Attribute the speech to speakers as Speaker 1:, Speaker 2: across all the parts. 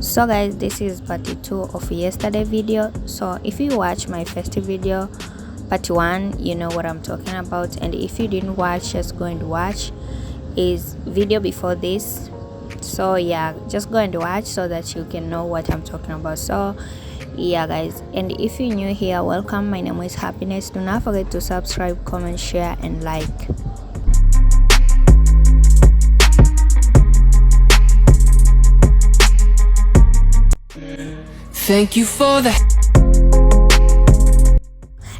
Speaker 1: So guys, this is part 2 of yesterday video. So if you watch my first video, part 1, you know what I'm talking about, and if you didn't watch, just go and watch is video before this. So yeah, just go and watch so that you can know what I'm talking about. So yeah guys, and if you're new here, welcome. My name is Happiness. Do not forget to subscribe, comment, share and like.
Speaker 2: Thank you for the.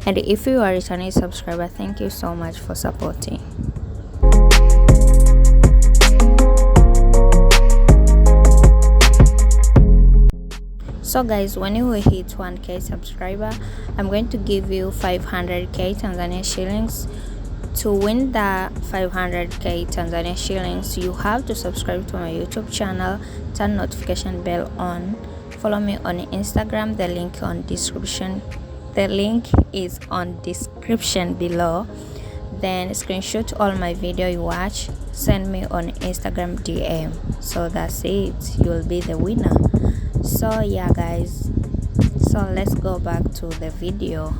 Speaker 1: And if you are a returning subscriber, thank you so much for supporting. So guys, when you will hit 1k subscriber, I'm going to give you 500k Tanzania shillings. To win the 500k Tanzania shillings, you have to subscribe to my YouTube channel, turn notification bell on, follow me on Instagram. The link is on description below. Then screenshot all my video you watch, send me on Instagram DM. So that's it, you'll be the winner. So yeah guys, so let's go back to the video.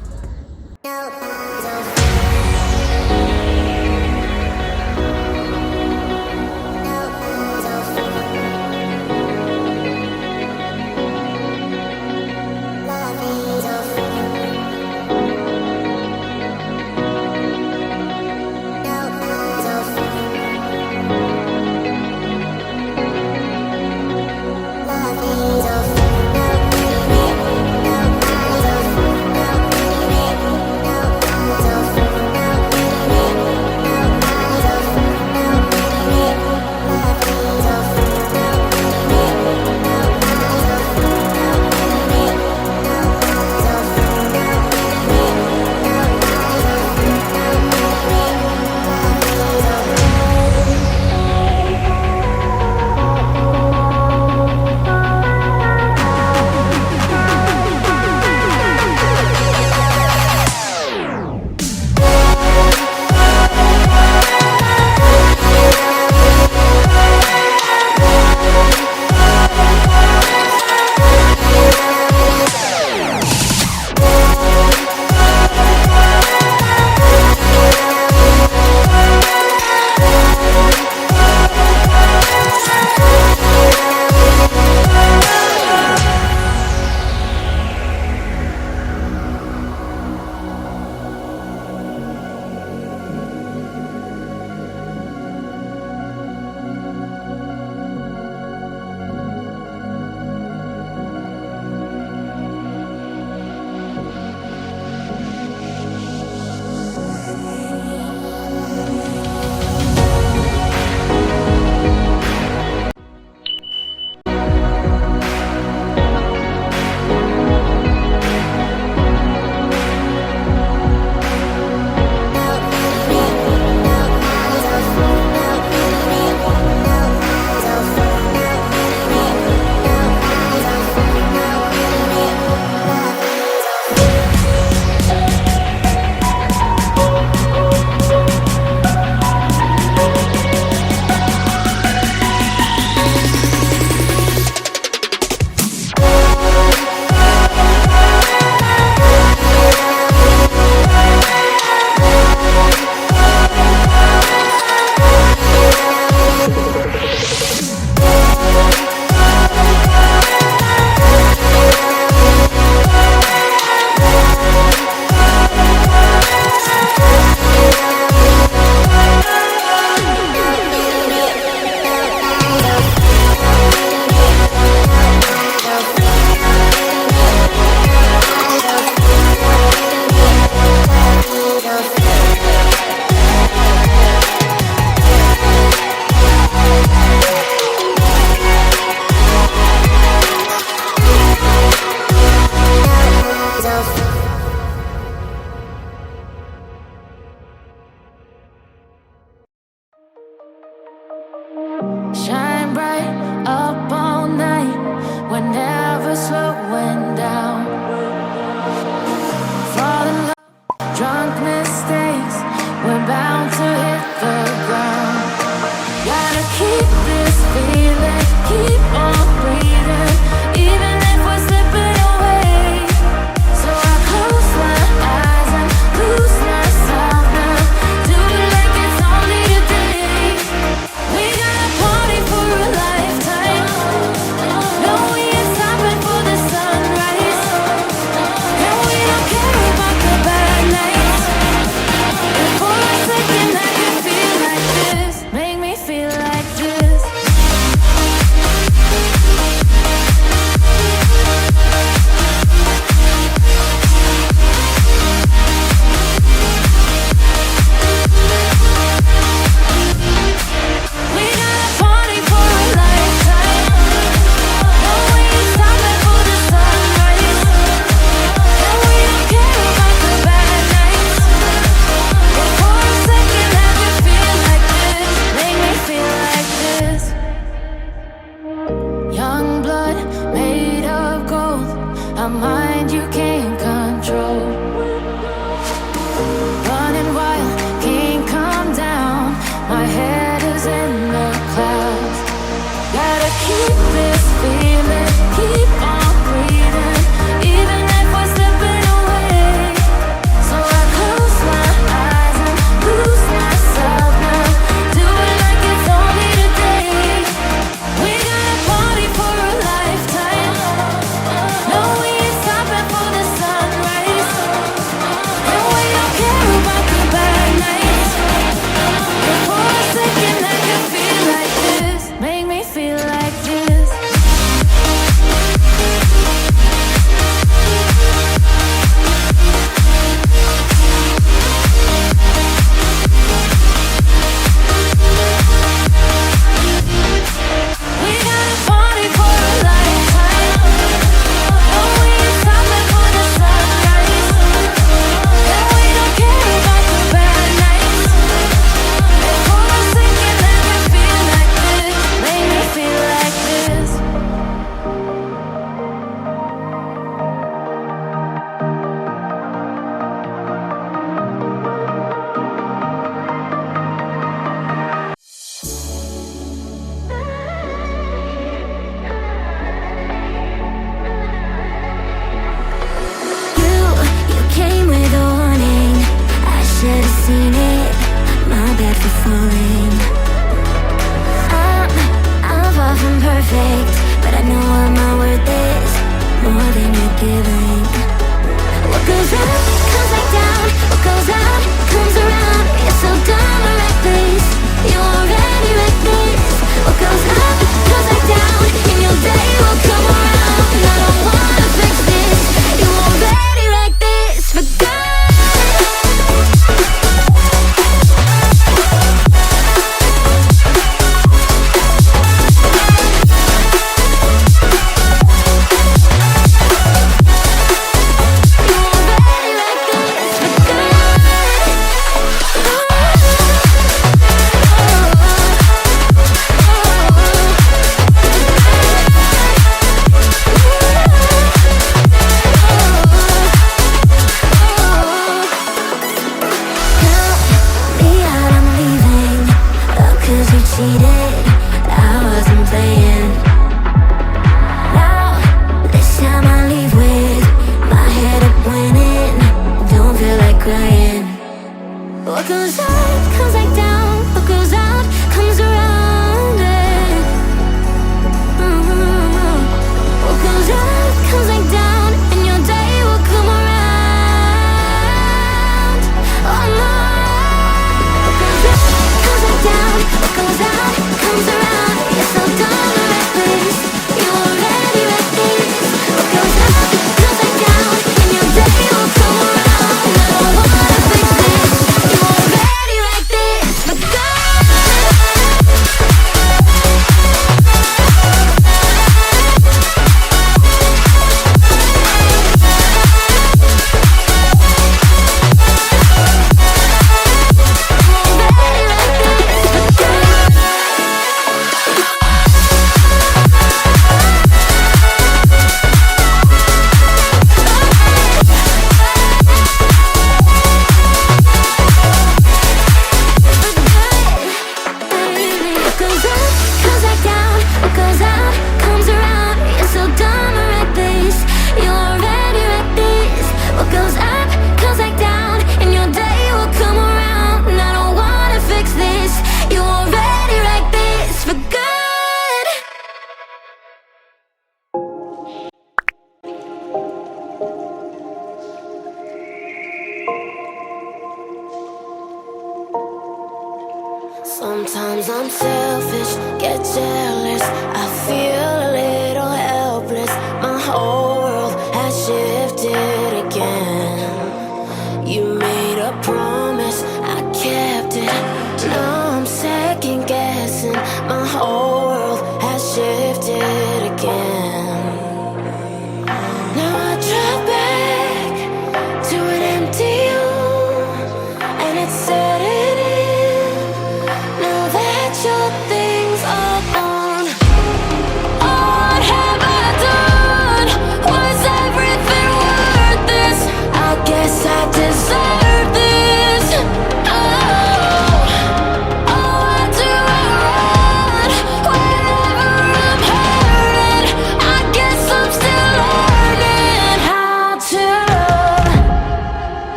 Speaker 2: whispering. I'm far from perfect, but I know what my worth is, more than you're giving. What goes up, comes back down. What goes out, comes around. You're so dumb or reckless, you already reckless. What goes up, comes back down, and your day will come around. I don't wanna fix this, you already wrecked this for good. What goes up, comes back down. What goes out, comes around. What goes up, comes back down, and your day will come around. Oh no. What goes up, comes back down. What goes out, comes around. You're so dumb and reckless, you already reckless. What goes up, comes back down, and your day will come around. I don't wanna fix this, you already like this for good. What goes up, comes back down. What goes out, comes around. You're so dumb and reckless, you already wrecked this. What goes up, comes back down, and your day will come around. And I don't wanna fix this, you already wrecked this for good. Sometimes I'm selfish, get jealous, I feel a little